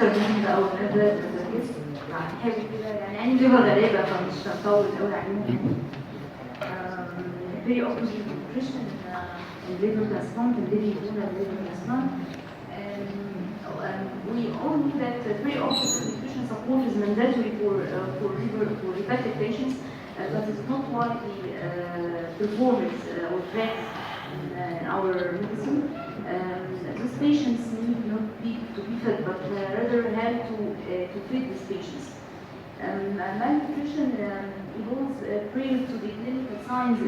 اكتر من او نبدا نركز هنحاول كده يعني لغه غريبه فمش هنطول قوي عليهم. Perioperative nutrition in liver transplant and liver transplant. We all know that perioperative nutrition support is mandatory for hepatic patients, but it's not widely performed or practiced in our medicine. These patients need not to be fed, but rather how to feed these patients. Malnutrition evolves prior to the clinical signs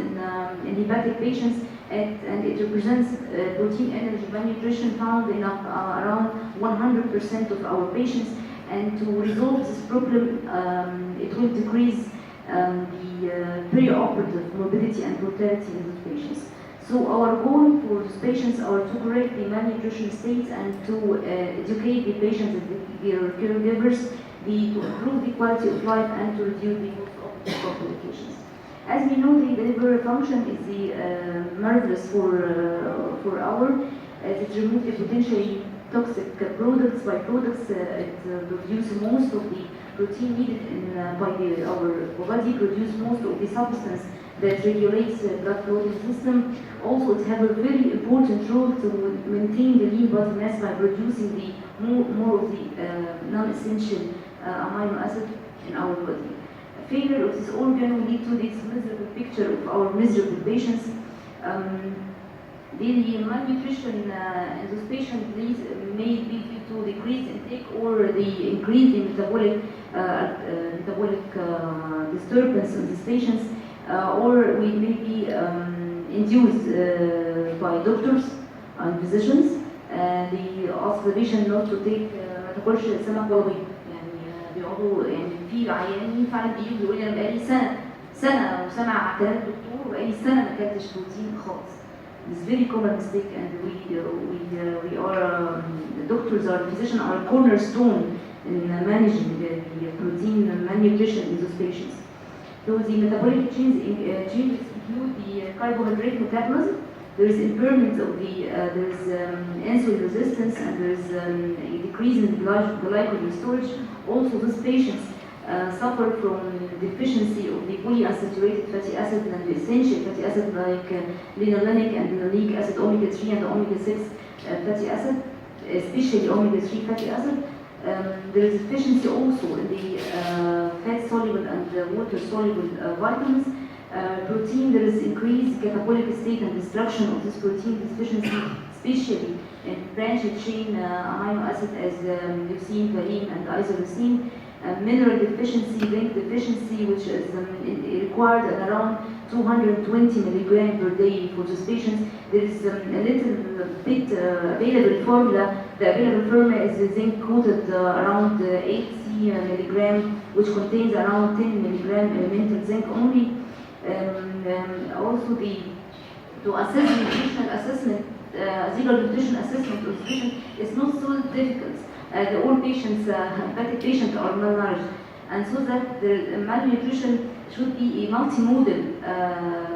in hepatic patients, and it represents protein energy malnutrition found in around 100% of our patients. And to resolve this problem, it will decrease the perioperative morbidity and mortality in these patients. So our goal for these patients are to correct the malnutrition states and to educate the patients and their caregivers to improve the quality of life and to reduce the cost of complications. As we know, the liver function is the marvelous for our. It removes the potentially toxic products, byproducts. It produces most of the protein needed by our body, produces most of the substance that regulates the blood clotting system. Also, it has a very important role to maintain the lean body mass by producing the more of the non-essential amino acid in our body. Failure of this organ will lead to this miserable picture of our miserable patients. The malnutrition in those patients may be due to decreased intake or the increase in metabolic disturbance in these patients, or we may be induced by doctors and physicians. They ask the patient not to take ما تاكلش سمك ولا بيض. بيقعدوا يعني في عيانين فعلا بيجوا بيقولوا لي انا بقالي سنه وسمع كلام الدكتور وبقالي سنه ما اكلتش بروتين خالص. It's very common mistake, and we are the doctors or physicians are a cornerstone in managing the protein malnutrition in those patients. So the metabolic changes include the carbohydrate metabolism. There is impairment of the there is insulin resistance, and there is a decrease in glycogen storage. Also, these patients suffer from deficiency of the polyunsaturated fatty acid and the essential fatty acid like linolenic and linoleic acid, omega-3 and omega-6 fatty acid, especially omega-3 fatty acid. There is deficiency also in the fat-soluble and water-soluble vitamins. Protein, there is increased catabolic state and destruction of this protein deficiency, especially in branched chain amino acid as leucine, valine, and isoleucine. Mineral deficiency, zinc deficiency, which is required at around 220 milligrams per day for these patients. There is a little bit available formula. The available formula is the zinc coated around 80 milligrams, which contains around 10 milligrams elemental zinc only. Also, to assess the nutritional assessment, zero nutrition assessment of the patient is not so difficult. All patients, hepatic patients, are malnourished, and so that the malnutrition should be a multimodal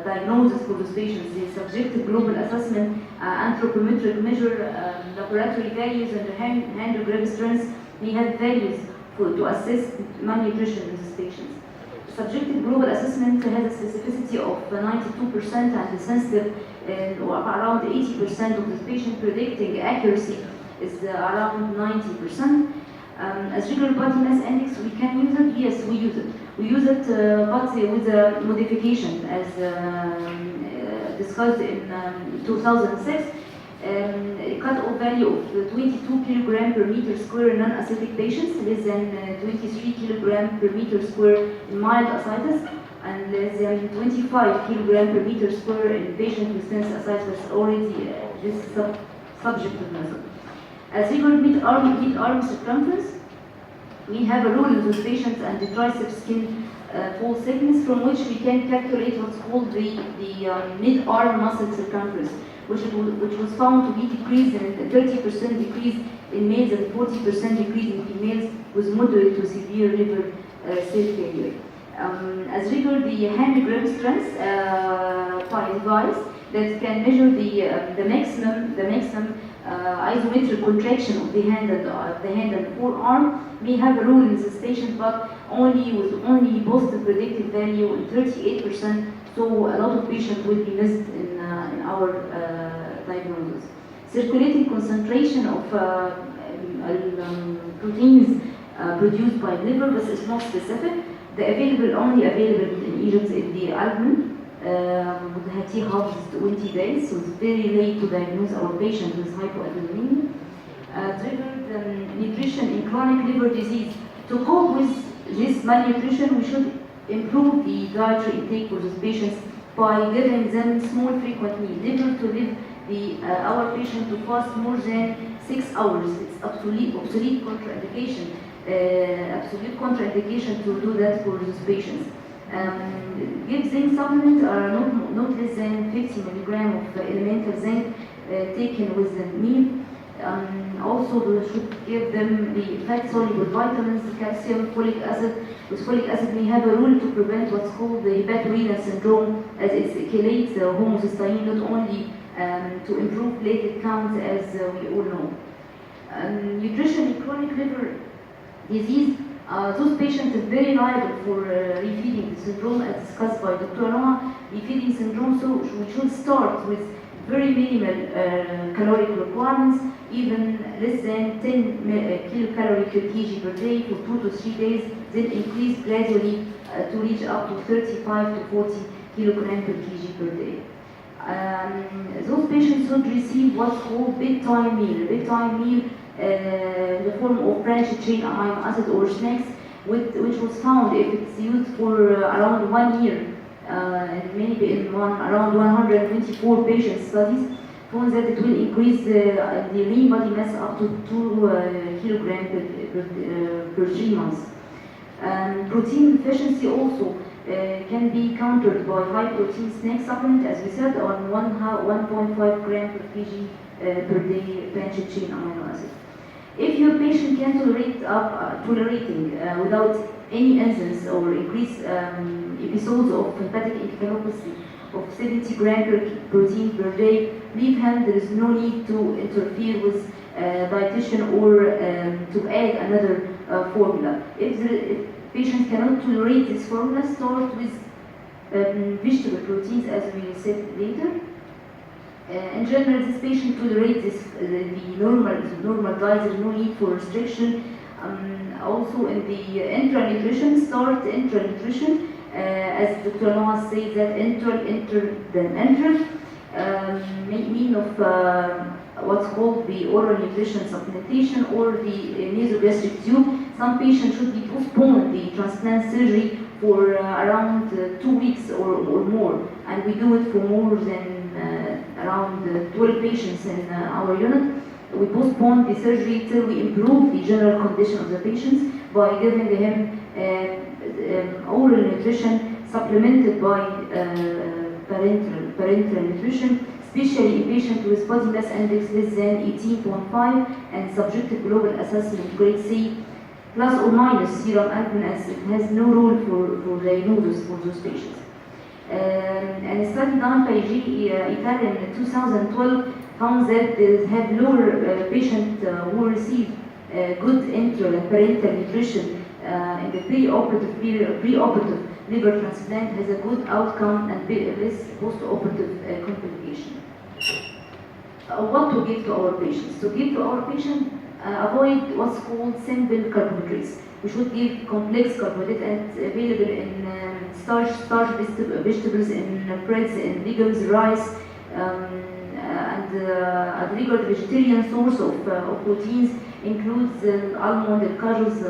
diagnosis for those patients. The subjective global assessment, anthropometric measure, laboratory values, and the hand grip strength may have values to assess malnutrition in these patients. Subjective global assessment has a specificity of 92% and the sensitive around 80% of the patient, predicting accuracy is around 90%. As regular body mass index, we can use it. Yes, we use it. We use it, but with a modification, as discussed in 2006. A cut-off value of 22 kilogram per meter square in non-ascitic patients, less than 23 kilogram per meter square in mild ascites, and less than 25 kilogram per meter square in patients with tense ascites. Already this subjective method. As regard mid-arm circumference, we have a rule in those patients and the tricep skin full thickness, from which we can calculate what's called the mid-arm muscle circumference, which was found to be decreased in 30% decrease in males and 40% decrease in females with moderate to severe liver cell failure. As regard the hand grip strength by device that can measure the maximum isometric contraction of the hand and forearm may have a role in this patient, but with only positive predictive value in 38%. So a lot of patients will be missed in our diagnosis. Circulating concentration of proteins produced by liver, but it's not specific. The only available in Egypt is the albumin. He halves 20 days, so it's very late to diagnose our patient with hypoalbuminemia. Triggered nutrition in chronic liver disease. To cope with this malnutrition, we should improve the dietary intake for these patients by giving them small frequent meals. Never to leave our patient to fast more than 6 hours. It's obsolete contraindication. Absolute contraindication to do that for these patients. Give zinc supplements are not less than 50 milligram of elemental zinc taken with the meal. Also, we should give them the fat-soluble vitamins, calcium, folic acid. With folic acid, we have a rule to prevent what's called the hepatorenal syndrome, as it chelates homocysteine, not only to improve platelet counts, as we all know. Nutrition in chronic liver disease. Those patients are very liable for refeeding syndrome, as discussed by Dr. Hanaa. Refeeding syndrome, so we should start with very minimal caloric requirements, even less than 10 kilocalories per kg per day for 2 to 3 days, then increase gradually to reach up to 35 to 40 kilograms per kg per day. Those patients should receive what's called bedtime meal. Bedtime meal in the form of branched chain amino acid or snacks, which was found if it's used for around 1 year. Around 124 patient studies found that it will increase the lean body mass up to 2 kilograms per 3 months. Protein deficiency also can be countered by high protein snack supplement, as we said, on 1.5 grams per kg per day branched chain amino acid. If your patient can tolerating without any incidence or increased episodes of hepatic encephalopathy of 70 grams per protein per day, leave him. There is no need to interfere with dietitian or to add another formula. If patient cannot tolerate this formula, start with vegetable proteins, as we will say later. In general, this patient tolerates the normal diet. There is no need for restriction. Also, in the intra-nutrition, start intra-nutrition, as Dr. Hanaa says that mean of what's called the oral nutrition supplementation or the nasogastric tube. Some patients should be postponed the transplant surgery for around 2 weeks or more, and we do it for more than around 12 patients in our unit. We postpone the surgery till we improve the general condition of the patients by giving him oral nutrition supplemented by parenteral nutrition, especially in patients with body mass index less than 18.5 and subjective global assessment grade C, plus or minus serum albumin, as it has no role for diagnosis for those patients. And a study done by Italian in 2012 found that they have lower patients who receive good enteral and parenteral nutrition in the preoperative liver transplant has a good outcome and less post-operative complication. What to give to our patients? To give to our patients, avoid what's called simple carbohydrates. We should give complex carbohydrates available in starch vegetables, in breads, in legumes, rice, and a regular vegetarian source of proteins includes almond, cashews,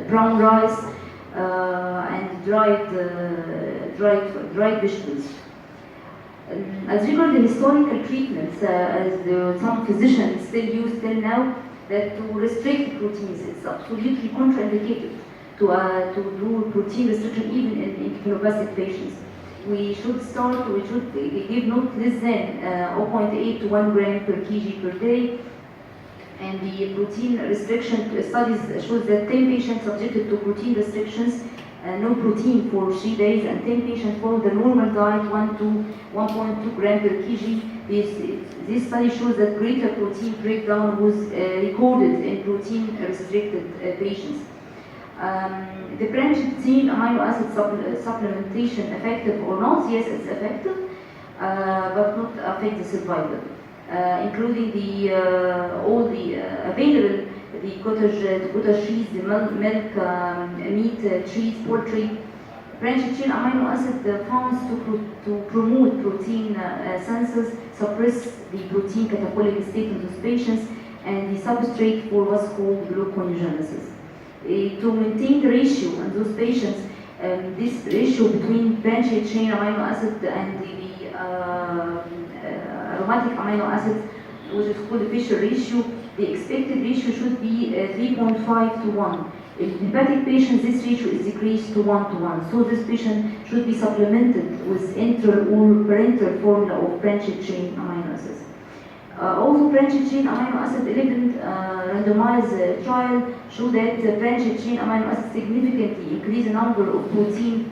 brown rice, and dried vegetables. As regards the historical treatments, as some physicians still use till now, that to restrict proteins, it's absolutely contraindicated to do protein restriction even in encephalopathic patients. We should give not less than 0.8 to 1 gram per kg per day. And the protein restriction studies shows that 10 patients subjected to protein restrictions no protein for 3 days, and 10 patients followed the normal diet 1 to 1.2 gram per kg. This study shows that greater protein breakdown was recorded in protein-restricted patients. The branched chain amino acid supplementation effective or not? Yes, it's effective, but not affect the survival, including all the available, the cottage cheese, the milk, meat, cheese, poultry. Branched chain amino acid found to promote protein synthesis, suppress the protein catabolic state in those patients, and the substrate for what's called gluconeogenesis. To maintain the ratio in those patients, this ratio between branched chain amino acid and the aromatic amino acids, which is called the Fisher ratio, the expected ratio should be 3.5 to 1. In hepatic patients, this ratio is decreased to 1 to 1. So this patient should be supplemented with inter or parental formula of branched chain amino acids. Also, branched chain amino acid 11 randomized trial show that branched chain amino acid significantly increase the number of protein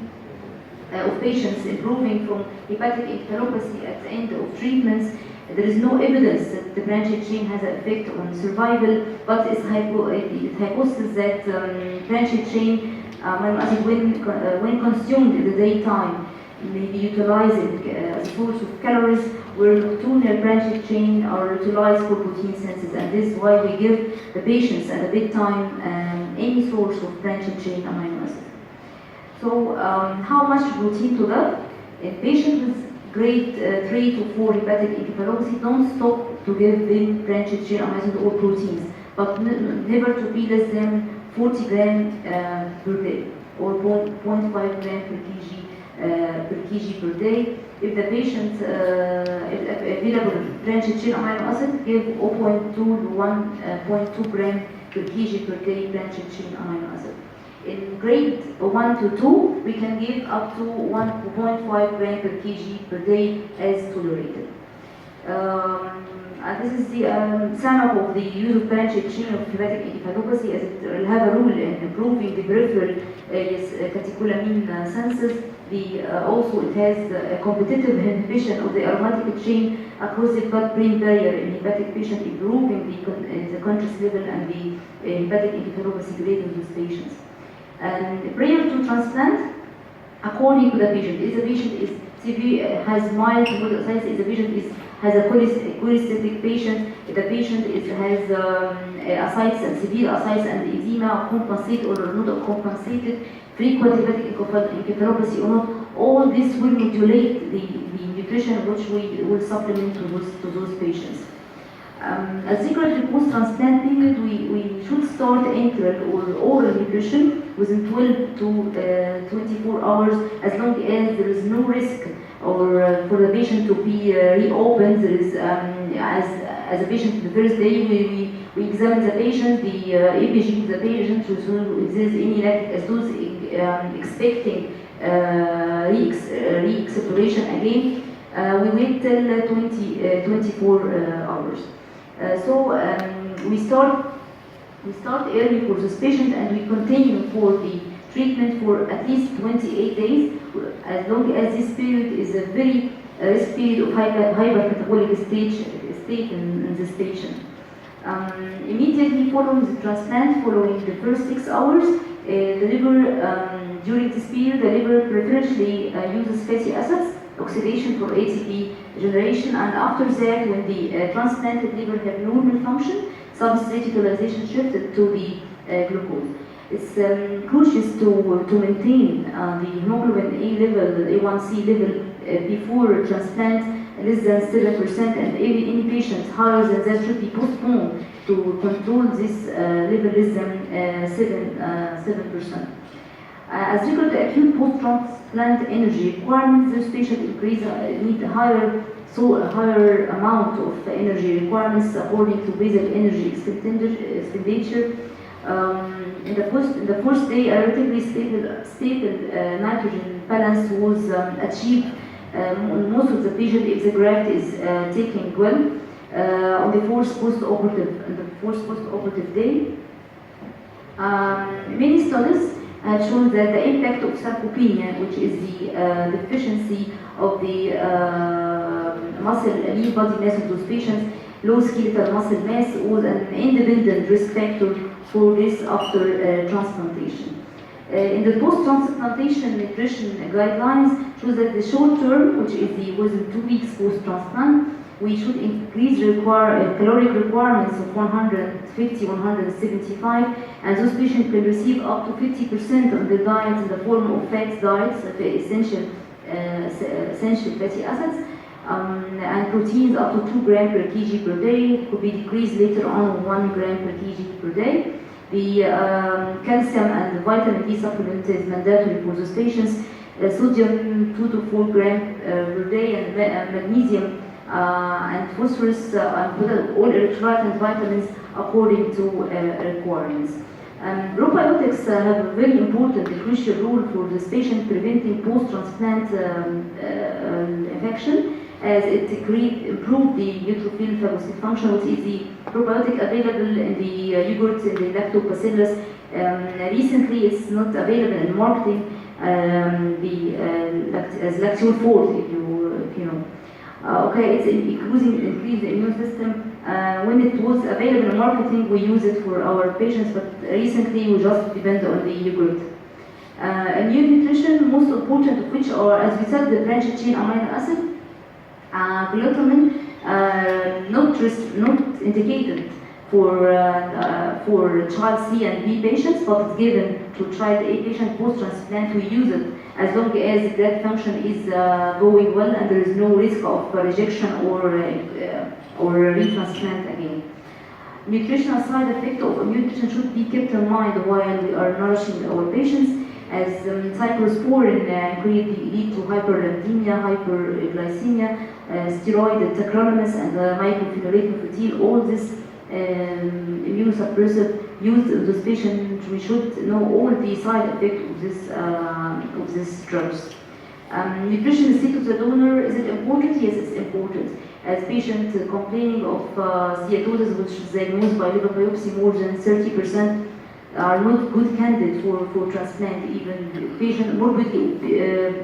of patients improving from hepatic encephalopathy at the end of treatments. There is no evidence that the branched chain has an effect on survival, but it's hypothesis that branched chain amino acid, when consumed in the daytime, may be utilized as a source of calories, where nocturnal branched chain are utilized for protein synthesis, and this is why we give the patients at the bedtime any source of branched chain amino acid. So, how much protein to give? In patients with grade 3 to 4 hepatic encephalopathy, don't stop to give them branched chain amino acid or proteins, but never to be less than 40 gram per day, or 0.5 gram per kg per day. If the patient if available branched chain amino acid, give 0.2 to 1.2 gram per kg per day branched chain amino acid. In grade 1 to 2, we can give up to 1.5 gram per kg per day as tolerated. This is the sum up of the use of branched chain of hepatic encephalopathy, as it will have a role in improving the peripheral catecholamine synthesis. Also, it has a competitive inhibition of the aromatic chain across the blood-brain barrier in hepatic patients, improving the contrast level and the hepatic encephalopathy grade in those patients. And prior to transplant, according to the patient, if the patient is severe, has mild hemodialysis, if the patient has a cholestatic patient, if the patient has ascites and severe ascites and edema, compensated or not compensated, frequent hepatic encephalopathy or not, all this will modulate the nutrition which we will supplement to those patients. As regards the post-transplant period, we should start enteral or oral nutrition within 12 to 24 hours, as long as there is no risk or for the patient to be reopened. There is, as a patient the first day, we examine the patient, the EPG of the patient, to see if there is any lactic acidosis, expecting re-exploration again. We wait till 24 hours. We start early for this patient, and we continue for the treatment for at least 28 days, as long as this period is a very risk period of hypercatabolic state in this patient. Immediately following the transplant, following the first 6 hours, the liver, during this period, the liver preferentially uses fatty acids, oxidation for ATP generation, and after that, when the transplanted liver have normal function, substrate utilization shifted to the glucose. It's crucial to maintain the hemoglobin A level, the A1C level before transplant less than 7%, and any patient higher than that should be postponed to control this level less than 7%. As regards the acute post-transplant energy requirements, this patient need a higher amount of energy requirements according to basal energy expenditure. In the first day, a relatively stable nitrogen balance was achieved. Most of the patient, if the graft is taken well, on the fourth post-operative day. Many studies have shown that the impact of sarcopenia, which is the deficiency of the muscle lean body mass of those patients, low skeletal muscle mass, was an independent risk factor for this after transplantation. In the post-transplantation nutrition guidelines, shows that the short term, which is within 2 weeks post-transplant, we should increase caloric requirements of 150, 175, and those patients can receive up to 50% of the diet in the form of fat diets, essential fatty acids, and proteins up to 2 grams per kg per day, could be decreased later on 1 gram per kg per day. The calcium and vitamin D supplement is mandatory for those patients. Sodium 2 to 4 grams per day, and magnesium and phosphorus, all electrolytes and vitamins according to requirements. Probiotics have a very important and crucial role for this patient, preventing post-transplant infection, as it improves the neutrophil phagocytic function, which is the probiotic available in the yogurt, in the lactobacillus. Recently, it's not available in marketing as Lactose Forte, if you know. Okay, it's increase the immune system. When it was available in marketing, we use it for our patients, but recently we just depend on the yogurt. Immune nutrition, most important of which are, as we said, the branched chain amino acid, glutamine, not indicated for child C and B patients, but it's given to child A patient post-transplant. We use it as long as that function is going well and there is no risk of rejection or retransplant again. Nutritional side effect of immune nutrition should be kept in mind while we are nourishing our patients, as cyclosporin lead to hyperlipidemia, hyperglycemia, steroid tacrolimus, and mycophenolate protein. All this immunosuppressive used in this patient, we should know all the side effects of these drugs. Nutrition state of the donor, is it important? Yes, it's important. As patients complaining of steatosis, which is diagnosed by liver biopsy, more than 30% are not good candidates for transplant. Even patient morbidly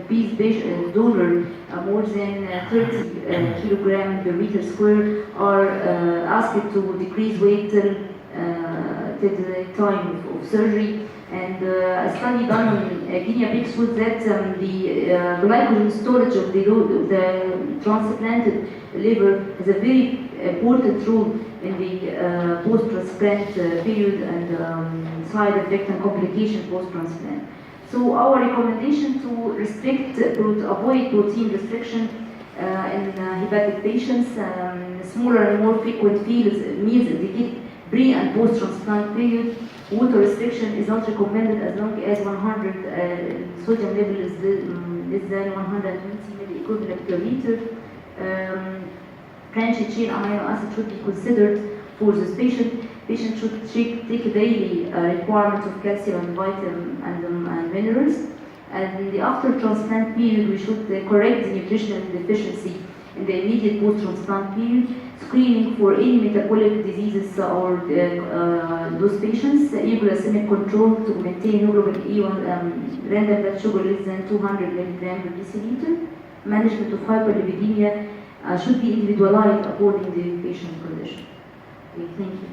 obese patient donor, more than 30 kilogram per meter square, are asked to decrease weight till the time of surgery. And a study done on guinea pigs showed that the glycogen storage of the transplanted liver has a very important role in the post-transplant period and side effect and complication post-transplant. So our recommendation to avoid protein restriction in hepatic patients, smaller and more frequent meals indicate pre and post-transplant period. Water restriction is not recommended as long as 100 sodium level is less than 120 milliequivalent per liter. Branched chain amino acid should be considered for this patient. Patient should take a daily requirement of calcium and vitamin and minerals. And in the after transplant period, we should correct the nutritional deficiency in the immediate post-transplant period. Screening for any metabolic diseases or those patients, euglycemic control to maintain hemoglobin A1, random blood sugar less than 200 milligrams per deciliter. Management of hyperlipidemia should be individualized according to the patient condition. Okay, thank you.